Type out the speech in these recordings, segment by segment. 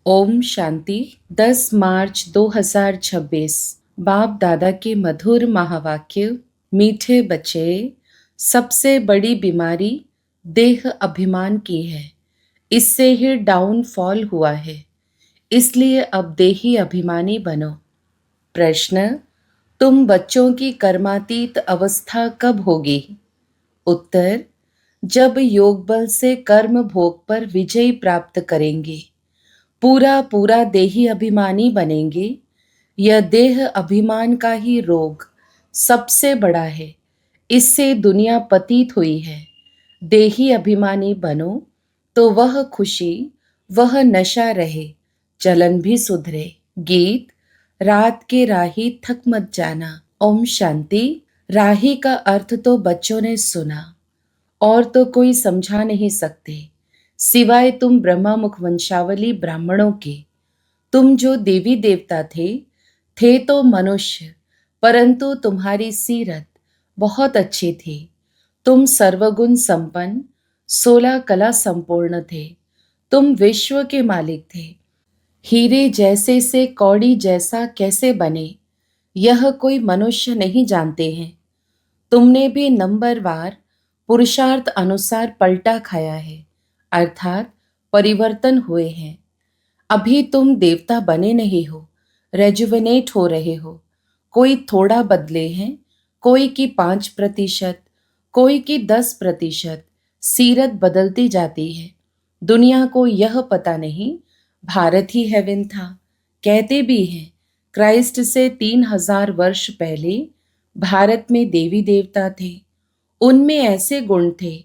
ओम शांति। 10 मार्च 2026। बाप दादा के मधुर महावाक्य। मीठे बच्चे, सबसे बड़ी बीमारी देह अभिमान की है। इससे ही डाउनफॉल हुआ है। इसलिए अब देही अभिमानी बनो। प्रश्न: तुम बच्चों की कर्मातीत अवस्था कब होगी? उत्तर: जब योग बल से कर्म भोग पर विजय प्राप्त करेंगे, पूरा पूरा देही अभिमानी बनेंगे। यह देह अभिमान का ही रोग सबसे बड़ा है। इससे दुनिया पतित हुई है। देही अभिमानी बनो तो वह खुशी, वह नशा रहे, चलन भी सुधरे। गीत: रात के राही थक मत जाना। ओम शांति। राही का अर्थ तो बच्चों ने सुना और तो कोई समझा नहीं सकते सिवाय तुम ब्रह्मा मुख वंशावली ब्राह्मणों के। तुम जो देवी देवता थे तो मनुष्य, परंतु तुम्हारी सीरत बहुत अच्छी थी। तुम सर्वगुण संपन्न, 16 कला संपूर्ण थे। तुम विश्व के मालिक थे। हीरे जैसे से कौड़ी जैसा कैसे बने, यह कोई मनुष्य नहीं जानते हैं। तुमने भी नंबरवार पुरुषार्थ अनुसार पलटा खाया है, अर्थात परिवर्तन हुए हैं। अभी तुम देवता बने नहीं हो, रेजुवेनेट हो रहे हो। कोई थोड़ा बदले हैं, कोई की 5%, कोई की 10%। सीरत बदलती जाती है। दुनिया को यह पता नहीं भारत ही हेवन था। कहते भी हैं क्राइस्ट से 3000 वर्ष पहले भारत में देवी देवता थे। उनमें ऐसे गुण थे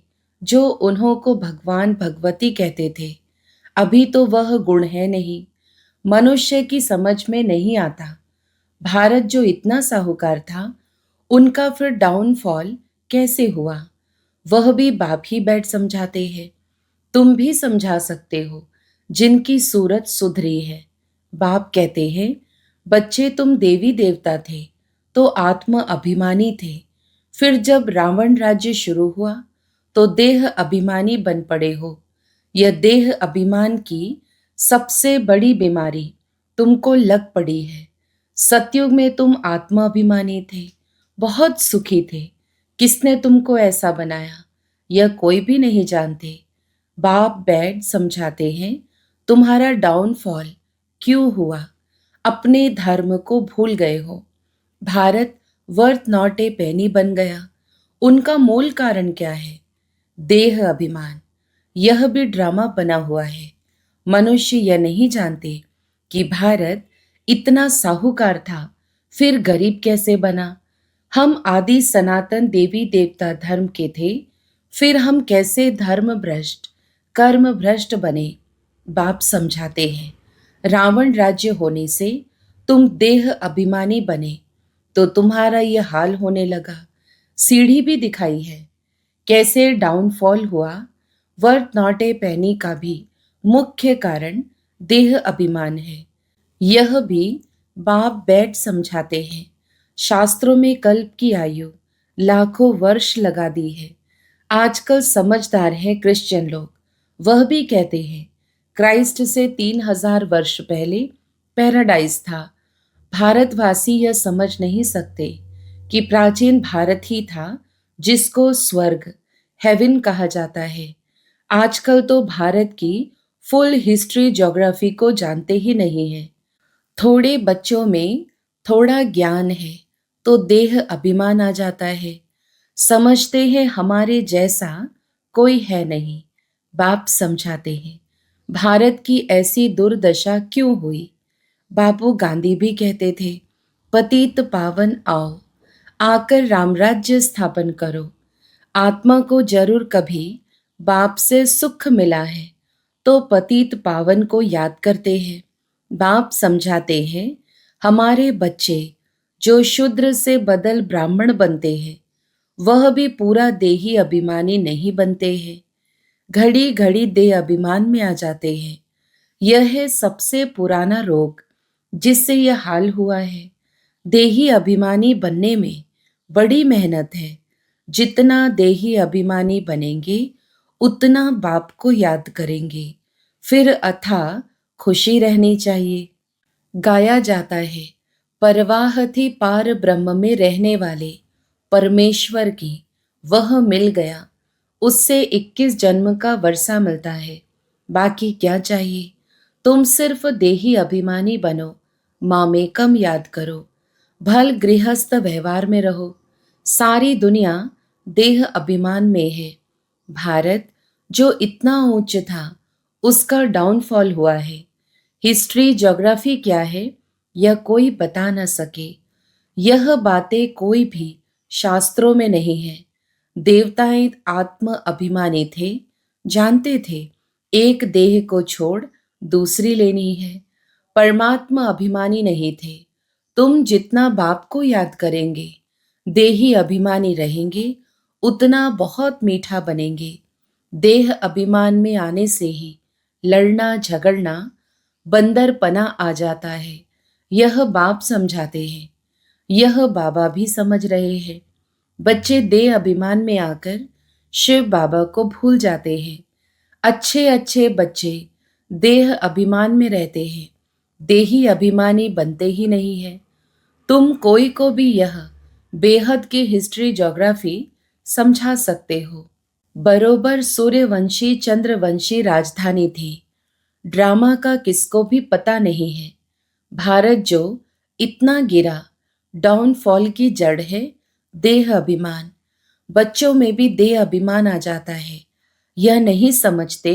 जो उन्हों को भगवान भगवती कहते थे। अभी तो वह गुण है नहीं, मनुष्य की समझ में नहीं आता। भारत जो इतना साहूकार था, उनका फिर डाउनफॉल कैसे हुआ, वह भी बाप ही बैठ समझाते हैं। तुम भी समझा सकते हो जिनकी सूरत सुधरी है। बाप कहते हैं, बच्चे तुम देवी देवता थे तो आत्म अभिमानी थे। फिर जब रावण राज्य शुरू हुआ तो देह अभिमानी बन पड़े हो। यह देह अभिमान की सबसे बड़ी बीमारी तुमको लग पड़ी है। सतयुग में तुम आत्मा अभिमानी थे, बहुत सुखी थे। किसने तुमको ऐसा बनाया, यह कोई भी नहीं जानते। बाप बैठ समझाते हैं, तुम्हारा डाउनफॉल क्यों हुआ? अपने धर्म को भूल गए हो। भारत वर्थ नॉट ए पेनी बन गया। उनका मूल कारण क्या है? देह अभिमान। यह भी ड्रामा बना हुआ है। मनुष्य यह नहीं जानते कि भारत इतना साहूकार था, फिर गरीब कैसे बना। हम आदि सनातन देवी देवता धर्म के थे, फिर हम कैसे धर्म भ्रष्ट, कर्म भ्रष्ट बने। बाप समझाते हैं, रावण राज्य होने से तुम देह अभिमानी बने तो तुम्हारा यह हाल होने लगा। सीढ़ी भी दिखाई है कैसे डाउनफॉल हुआ। वर्थ नॉट ए पेनी का भी मुख्य कारण देह अभिमान है। यह भी बाप बैठ समझाते हैं। शास्त्रों में कल्प की आयु लाखों वर्ष लगा दी है। आजकल समझदार हैं क्रिश्चियन लोग, वह भी कहते हैं क्राइस्ट से 3000 वर्ष पहले पैराडाइज था। भारतवासी यह समझ नहीं सकते कि प्राचीन भारत ही था जिसको स्वर्ग, हेवन कहा जाता है। आजकल तो भारत की फुल हिस्ट्री ज्योग्राफी को जानते ही नहीं है। थोड़े बच्चों में थोड़ा ज्ञान है तो देह अभिमान आ जाता है। समझते हैं हमारे जैसा कोई है नहीं। बाप समझाते हैं भारत की ऐसी दुर्दशा क्यों हुई। बापू गांधी भी कहते थे, पतित पावन आओ, आकर रामराज्य स्थापन करो। आत्मा को जरूर कभी बाप से सुख मिला है तो पतित पावन को याद करते हैं। बाप समझाते हैं हमारे बच्चे जो शूद्र से बदल ब्राह्मण बनते हैं, वह भी पूरा देही अभिमानी नहीं बनते हैं। घड़ी घड़ी देह अभिमान में आ जाते हैं। यह है सबसे पुराना रोग जिससे यह हाल हुआ है। देही अभिमानी बनने में बड़ी मेहनत है। जितना देही अभिमानी बनेंगे उतना बाप को याद करेंगे, फिर अथाह खुशी रहनी चाहिए। गाया जाता है, परवाह थी पार ब्रह्म में रहने वाले परमेश्वर की, वह मिल गया, उससे 21 जन्म का वर्षा मिलता है। बाकी क्या चाहिए? तुम सिर्फ देही अभिमानी बनो, मामेकम याद करो, भल गृहस्थ व्यवहार में रहो। सारी दुनिया देह अभिमान में है। भारत जो इतना ऊंच था, उसका डाउनफॉल हुआ है। हिस्ट्री ज्योग्राफी क्या है, यह कोई बता न सके। यह बातें कोई भी शास्त्रों में नहीं है। देवताएं आत्म अभिमानी थे, जानते थे एक देह को छोड़ दूसरी लेनी है। परमात्मा अभिमानी नहीं थे। तुम जितना बाप को याद करेंगे, देही अभिमानी रहेंगे, उतना बहुत मीठा बनेंगे। देह अभिमान में आने से ही लड़ना झगड़ना बंदरपना आ जाता है। यह बाप समझाते हैं, यह बाबा भी समझ रहे हैं। बच्चे देह अभिमान में आकर शिव बाबा को भूल जाते हैं। अच्छे अच्छे बच्चे देह अभिमान में रहते हैं, देही अभिमानी बनते ही नहीं है। तुम कोई को भी यह बेहद की हिस्ट्री ज्योग्राफी समझा सकते हो। बरोबर सूर्यवंशी चंद्रवंशी राजधानी थी। ड्रामा का किसको भी पता नहीं है। भारत जो इतना गिरा, डाउनफॉल की जड़ है देह अभिमान। बच्चों में भी देह अभिमान आ जाता है। यह नहीं समझते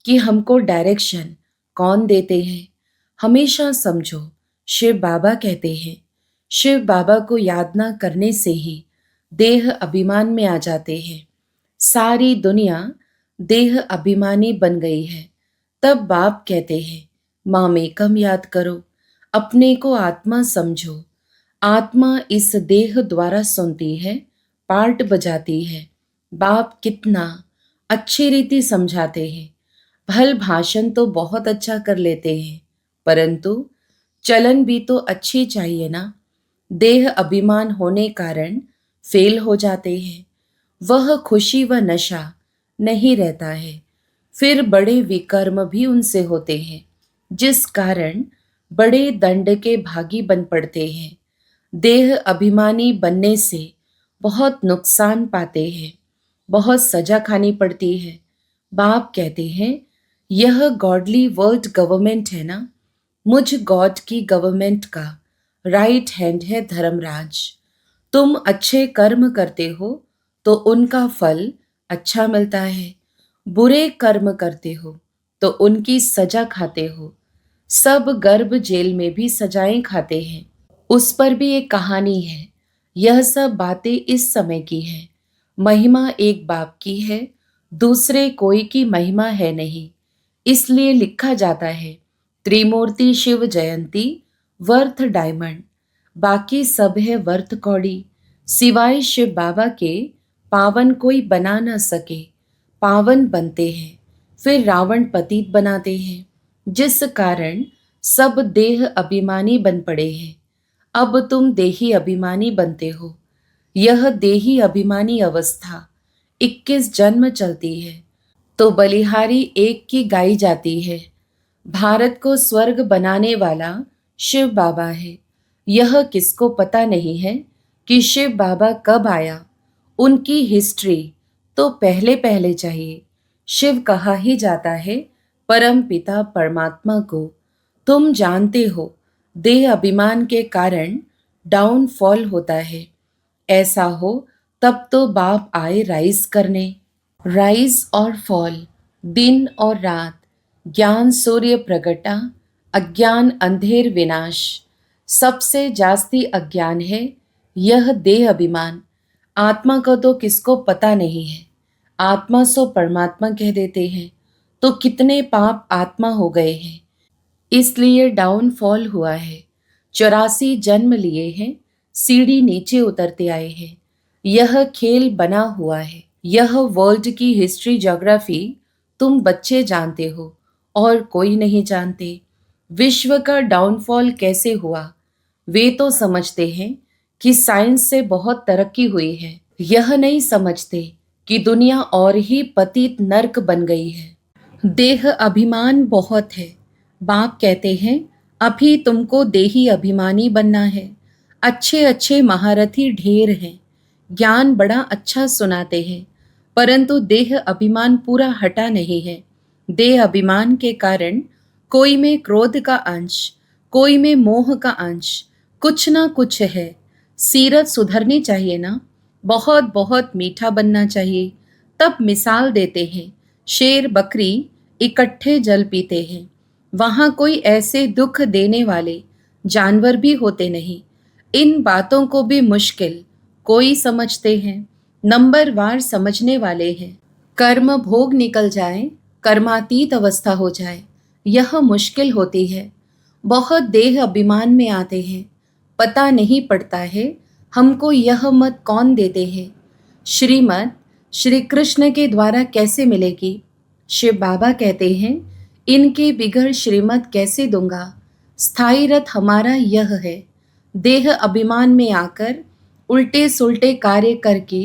कि हमको डायरेक्शन कौन देते हैं। हमेशा समझो, शिव बाबा कहते हैं। शिव बाबा को याद ना करने से ही देह अभिमान में आ जाते हैं। सारी दुनिया देह अभिमानी बन गई है। तब बाप कहते हैं, मामेकम याद करो, अपने को आत्मा समझो। आत्मा इस देह द्वारा सुनती है, पार्ट बजाती है। बाप कितना अच्छी रीति समझाते हैं। भल भाषण तो बहुत अच्छा कर लेते हैं, परंतु चलन भी तो अच्छी चाहिए ना। देह अभिमान होने कारण फेल हो जाते हैं। वह खुशी व नशा नहीं रहता है। फिर बड़े विकर्म भी उनसे होते हैं, जिस कारण बड़े दंड के भागी बन पड़ते हैं। देह अभिमानी बनने से बहुत नुकसान पाते हैं, बहुत सजा खानी पड़ती है। बाप कहते हैं, यह गॉडली वर्ल्ड गवर्नमेंट है ना, मुझ गॉड की गवर्नमेंट का राइट हैंड है धर्मराज। तुम अच्छे कर्म करते हो तो उनका फल अच्छा मिलता है, बुरे कर्म करते हो तो उनकी सजा खाते हो। सब गर्भ जेल में भी सजाएं खाते हैं, उस पर भी एक कहानी है। यह सब बातें इस समय की है। महिमा एक बाप की है, दूसरे कोई की महिमा है नहीं। इसलिए लिखा जाता है, त्रिमूर्ति शिव जयंती वर्थ डायमंड, बाकी सब है वर्थ कौड़ी। सिवाय शिव बाबा के पावन कोई बना न सके। पावन बनते हैं, फिर रावण पतित बनाते हैं, जिस कारण सब देह अभिमानी बन पड़े हैं। अब तुम देही अभिमानी बनते हो। यह देही अभिमानी अवस्था 21 जन्म चलती है, तो बलिहारी एक की गाई जाती है। भारत को स्वर्ग बनाने वाला शिव बाबा है। यह किसको पता नहीं है कि शिव बाबा कब आया। उनकी हिस्ट्री तो पहले पहले चाहिए। शिव कहा ही जाता है परम पिता परमात्मा को। तुम जानते हो, देह अभिमान के कारण डाउनफॉल होता है। ऐसा हो तब तो बाप आए राइज करने। राइज और फॉल, दिन और रात, ज्ञान सूर्य प्रगटा, अज्ञान अंधेर विनाश। सबसे जास्ती अज्ञान है यह देह अभिमान। आत्मा का तो किसको पता नहीं है। आत्मा सो परमात्मा कह देते हैं, तो कितने पाप आत्मा हो गए हैं। इसलिए डाउनफॉल हुआ है। 84 जन्म लिए हैं, सीढ़ी नीचे उतरते आए हैं। यह खेल बना हुआ है। यह वर्ल्ड की हिस्ट्री ज्योग्राफी तुम बच्चे जानते हो और कोई नहीं जानते। विश्व का डाउनफॉल कैसे हुआ, वे तो समझते हैं कि साइंस से बहुत तरक्की हुई है। यह नहीं समझते कि दुनिया और ही पतित नर्क बन गई है। देह अभिमान बहुत है, बाप कहते हैं, अभी तुमको देही अभिमानी बनना है। अच्छे अच्छे महारथी ढेर हैं, ज्ञान बड़ा अच्छा सुनाते हैं, परंतु देह अभिमान पूरा हटा नहीं है। देह अभिमान के कारण कोई में क्रोध का अंश, कोई में मोह का अंश, कुछ ना कुछ है। सीरत सुधरनी चाहिए ना, बहुत बहुत मीठा बनना चाहिए। तब मिसाल देते हैं, शेर बकरी इकट्ठे जल पीते हैं। वहां कोई ऐसे दुख देने वाले जानवर भी होते नहीं। इन बातों को भी मुश्किल कोई समझते हैं, नंबर वार समझने वाले हैं। कर्म भोग निकल जाए, कर्मातीत अवस्था हो जाए, यह मुश्किल होती है। बहुत देह अभिमान में आते हैं, पता नहीं पड़ता है हमको यह मत कौन देते हैं। श्रीमत श्री कृष्ण के द्वारा कैसे मिलेगी? शिव बाबा कहते हैं, इनके बिगड़ श्रीमत कैसे दूंगा। स्थायी रथ हमारा यह है। देह अभिमान में आकर उल्टे सुल्टे कार्य करके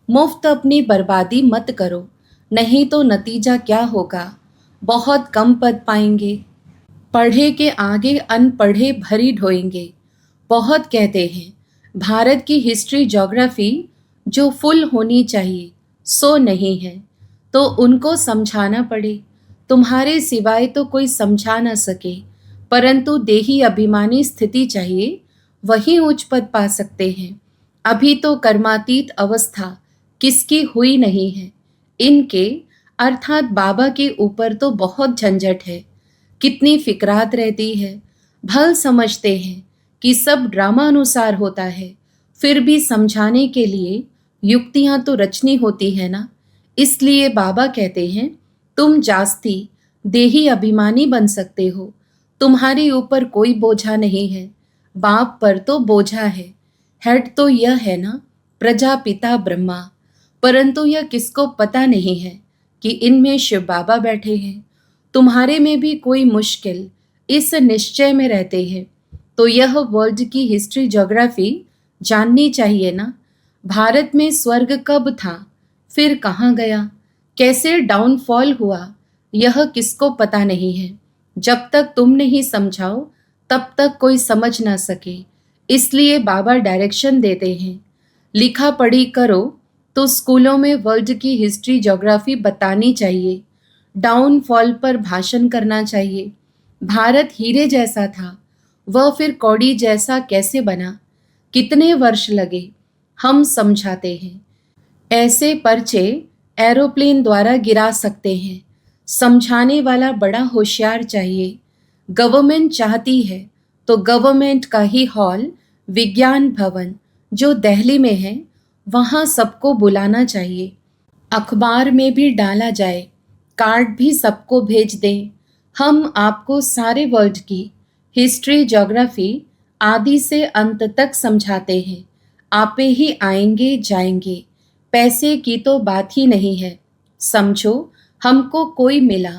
मुफ्त अपनी बर्बादी मत करो, नहीं तो नतीजा क्या होगा? बहुत कम पद पाएंगे, पढ़े के आगे अनपढ़े भरी ढोएंगे। बहुत कहते हैं भारत की हिस्ट्री ज्योग्राफी जो फुल होनी चाहिए सो नहीं है, तो उनको समझाना पड़े। तुम्हारे सिवाय तो कोई समझा न सके, परंतु देही अभिमानी स्थिति चाहिए, वही उच्च पद पा सकते हैं। अभी तो कर्मातीत अवस्था किसकी हुई नहीं है। इनके अर्थात बाबा के ऊपर तो बहुत झंझट है, कितनी फिक्रात रहती है। भल समझते हैं कि सब ड्रामा अनुसार होता है, फिर भी समझाने के लिए युक्तियां तो रचनी होती है ना। इसलिए बाबा कहते हैं, तुम जास्ती देही अभिमानी बन सकते हो, तुम्हारे ऊपर कोई बोझा नहीं है। बाप पर तो बोझा है। हेड तो यह है ना, प्रजापिता ब्रह्मा, परंतु यह किसको पता नहीं है कि इनमें शिव बाबा बैठे हैं। तुम्हारे में भी कोई मुश्किल इस निश्चय में रहते हैं, तो यह वर्ल्ड की हिस्ट्री ज्योग्राफी जाननी चाहिए ना। भारत में स्वर्ग कब था, फिर कहाँ गया, कैसे डाउनफॉल हुआ, यह किसको पता नहीं है। जब तक तुम नहीं समझाओ तब तक कोई समझ ना सके। इसलिए बाबा डायरेक्शन देते हैं, लिखा पढ़ी करो तो स्कूलों में वर्ल्ड की हिस्ट्री ज्योग्राफी बतानी चाहिए, डाउनफॉल पर भाषण करना चाहिए। भारत हीरे जैसा था, वह फिर कौड़ी जैसा कैसे बना, कितने वर्ष लगे, हम समझाते हैं। ऐसे पर्चे एरोप्लेन द्वारा गिरा सकते हैं। समझाने वाला बड़ा होशियार चाहिए। गवर्नमेंट चाहती है तो गवर्नमेंट का ही हॉल विज्ञान भवन जो दिल्ली में है, वहाँ सबको बुलाना चाहिए। अखबार में भी डाला जाए, कार्ड भी सबको भेज दें। हम आपको सारे वर्ल्ड की हिस्ट्री ज्योग्राफी आदि से अंत तक समझाते हैं। आपे ही आएंगे जाएंगे, पैसे की तो बात ही नहीं है। समझो हमको कोई मिला,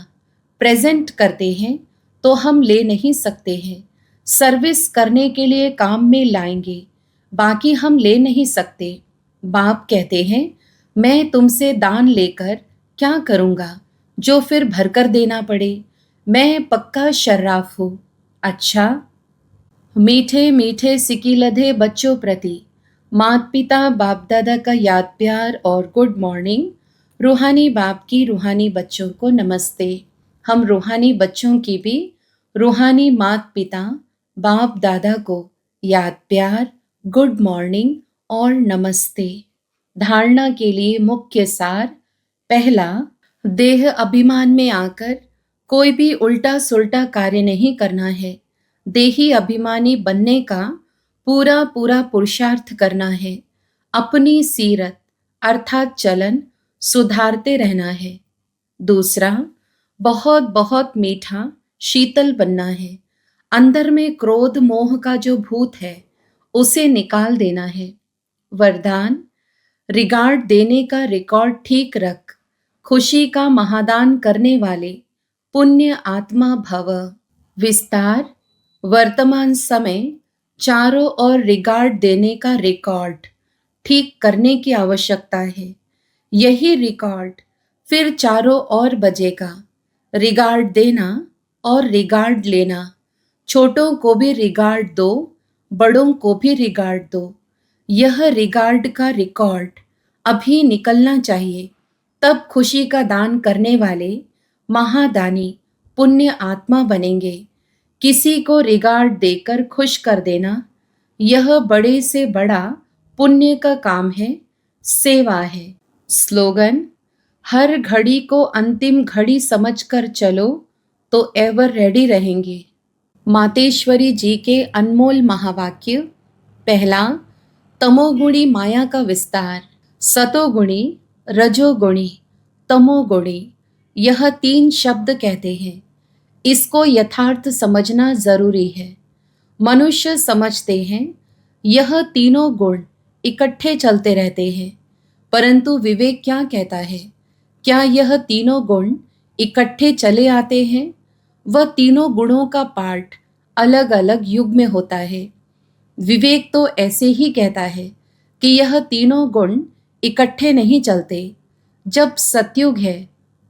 प्रेजेंट करते हैं तो हम ले नहीं सकते हैं। सर्विस करने के लिए काम में लाएंगे, बाकी हम ले नहीं सकते। बाप कहते हैं, मैं तुमसे दान लेकर क्या करूँगा जो फिर भरकर देना पड़े। मैं पक्का शर्राफ हूँ। अच्छा, मीठे मीठे सिकीलधे बच्चों प्रति माता पिता बाप दादा का याद प्यार और गुड मॉर्निंग। रूहानी बाप की रूहानी बच्चों को नमस्ते। हम रूहानी बच्चों की भी रूहानी माता पिता बाप दादा को याद प्यार, गुड मॉर्निंग और नमस्ते। धारणा के लिए मुख्य सार। पहला, देह अभिमान में आकर कोई भी उल्टा सुल्टा कार्य नहीं करना है। देही अभिमानी बनने का पूरा पूरा पुरुषार्थ करना है। अपनी सीरत अर्थात चलन सुधारते रहना है। दूसरा, बहुत बहुत मीठा शीतल बनना है। अंदर में क्रोध मोह का जो भूत है उसे निकाल देना है। वरदान, रिगार्ड देने का रिकॉर्ड ठीक रख, खुशी का महादान करने वाले पुण्य आत्मा भव। विस्तार, वर्तमान समय चारों ओर रिगार्ड देने का रिकॉर्ड ठीक करने की आवश्यकता है। यही रिकॉर्ड फिर चारों ओर बजेगा। रिगार्ड देना और रिगार्ड लेना। छोटों को भी रिगार्ड दो, बड़ों को भी रिगार्ड दो। यह रिगार्ड का रिकॉर्ड अभी निकलना चाहिए, तब खुशी का दान करने वाले महादानी पुण्य आत्मा बनेंगे। किसी को रिगार्ड देकर खुश कर देना, यह बड़े से बड़ा पुण्य का काम है, सेवा है। स्लोगन: हर घड़ी को अंतिम घड़ी समझकर चलो तो एवर रेडी रहेंगे। मातेश्वरी जी के अनमोल महावाक्य। पहला, तमोगुणी माया का विस्तार। सतोगुणी, रजोगुणी, तमोगुणी, यह 3 शब्द कहते हैं। इसको यथार्थ समझना जरूरी है। मनुष्य समझते हैं यह तीनों गुण इकट्ठे चलते रहते हैं, परंतु विवेक क्या कहता है? क्या यह तीनों गुण इकट्ठे चले आते हैं? वह तीनों गुणों का पाठ अलग अलग युग में होता है। विवेक तो ऐसे ही कहता है कि यह तीनों गुण इकट्ठे नहीं चलते। जब सतयुग है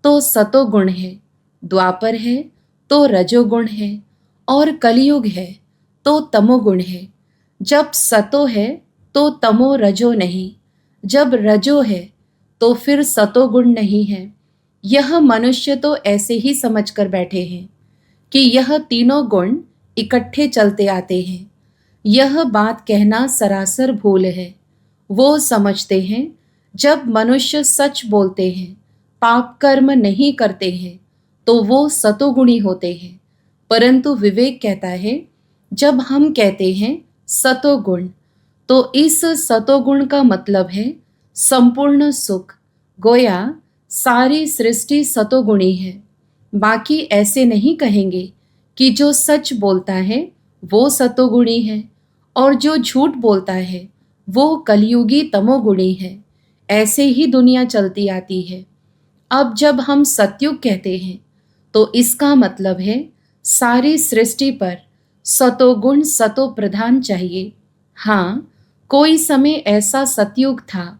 तो सतोगुण है, द्वापर है तो रजोगुण है, और कलयुग है तो तमोगुण है। जब सतो है तो तमो रजो नहीं, जब रजो है तो फिर सतोगुण नहीं है। यह मनुष्य तो ऐसे ही समझकर बैठे हैं कि यह तीनों गुण इकट्ठे चलते आते हैं। यह बात कहना सरासर भूल है। वो समझते हैं जब मनुष्य सच बोलते हैं, पाप कर्म नहीं करते हैं, तो वो सतोगुणी होते हैं। परंतु विवेक कहता है जब हम कहते हैं सतोगुण, तो इस सतोगुण का मतलब है संपूर्ण सुख। गोया सारी सृष्टि सतोगुणी है। बाकी ऐसे नहीं कहेंगे कि जो सच बोलता है वो सतोगुणी है और जो झूठ बोलता है वो कलयुगी तमोगुणी है। ऐसे ही दुनिया चलती आती है। अब जब हम सतयुग कहते हैं तो इसका मतलब है सारी सृष्टि पर सतोगुण सतो प्रधान चाहिए। हाँ, कोई समय ऐसा सतयुग था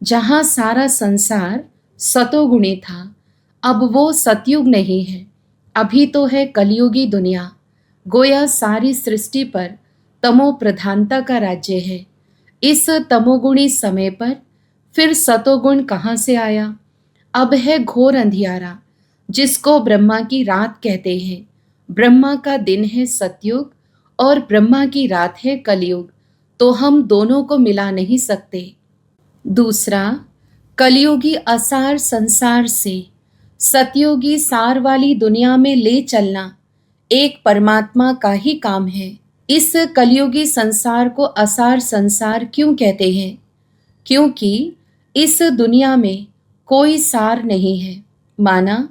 जहाँ सारा संसार सतोगुणी था। अब वो सतयुग नहीं है, अभी तो है कलयुगी दुनिया। गोया सारी सृष्टि पर तमो प्रधानता का राज्य है। इस तमोगुणी समय पर फिर सतोगुण कहाँ से आया? अब है घोर अंधियारा, जिसको ब्रह्मा की रात कहते हैं। ब्रह्मा का दिन है सतयुग और ब्रह्मा की रात है कलयुग, तो हम दोनों को मिला नहीं सकते। दूसरा, कलयुगी असार संसार से सतयुगी सार वाली दुनिया में ले चलना एक परमात्मा का ही काम है। इस कलयुगी संसार को असार संसार क्यों कहते हैं? क्योंकि इस दुनिया में कोई सार नहीं है। माना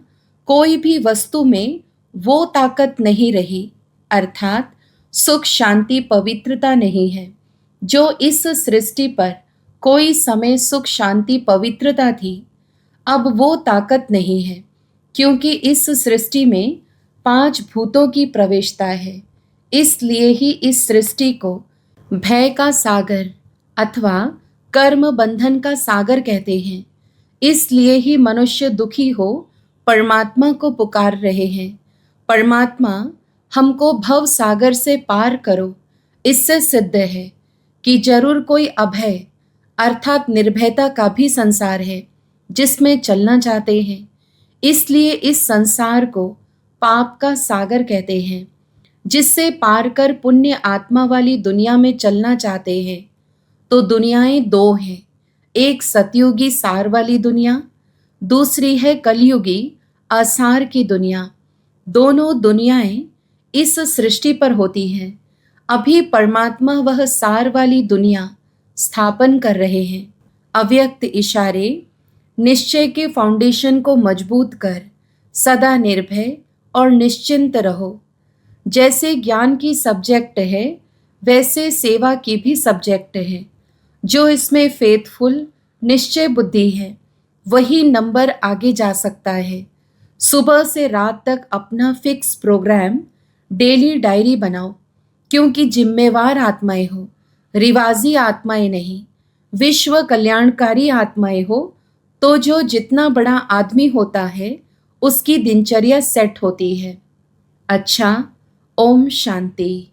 कोई भी वस्तु में वो ताकत नहीं रही, अर्थात सुख शांति पवित्रता नहीं है जो इस सृष्टि पर कोई समय सुख शांति पवित्रता थी। अब वो ताकत नहीं है, क्योंकि इस सृष्टि में 5 भूतों की प्रवेशता है। इसलिए ही इस सृष्टि को भय का सागर अथवा कर्म बंधन का सागर कहते हैं। इसलिए ही मनुष्य दुखी हो परमात्मा को पुकार रहे हैं, परमात्मा हमको भव सागर से पार करो। इससे सिद्ध है कि जरूर कोई अभय अर्थात निर्भयता का भी संसार है जिसमें चलना चाहते हैं। इसलिए इस संसार को पाप का सागर कहते हैं, जिससे पार कर पुण्य आत्मा वाली दुनिया में चलना चाहते हैं। तो दुनियाएं 2 हैं, एक सतयुगी सार वाली दुनिया, दूसरी है कलयुगी असार की दुनिया। दोनों दुनियाएं इस सृष्टि पर होती हैं। अभी परमात्मा वह सार वाली दुनिया स्थापन कर रहे हैं। अव्यक्त इशारे निश्चय के फाउंडेशन को मजबूत कर सदा निर्भय और निश्चिंत रहो। जैसे ज्ञान की सब्जेक्ट है वैसे सेवा की भी सब्जेक्ट है। जो इसमें फेथफुल निश्चय बुद्धि है वही नंबर आगे जा सकता है। सुबह से रात तक अपना फिक्स प्रोग्राम डेली डायरी बनाओ, क्योंकि जिम्मेवार आत्माएं हो, रिवाजी आत्माएं नहीं। विश्व कल्याणकारी आत्माएं हो तो जो जितना बड़ा आदमी होता है उसकी दिनचर्या सेट होती है। अच्छा, ओम शांति।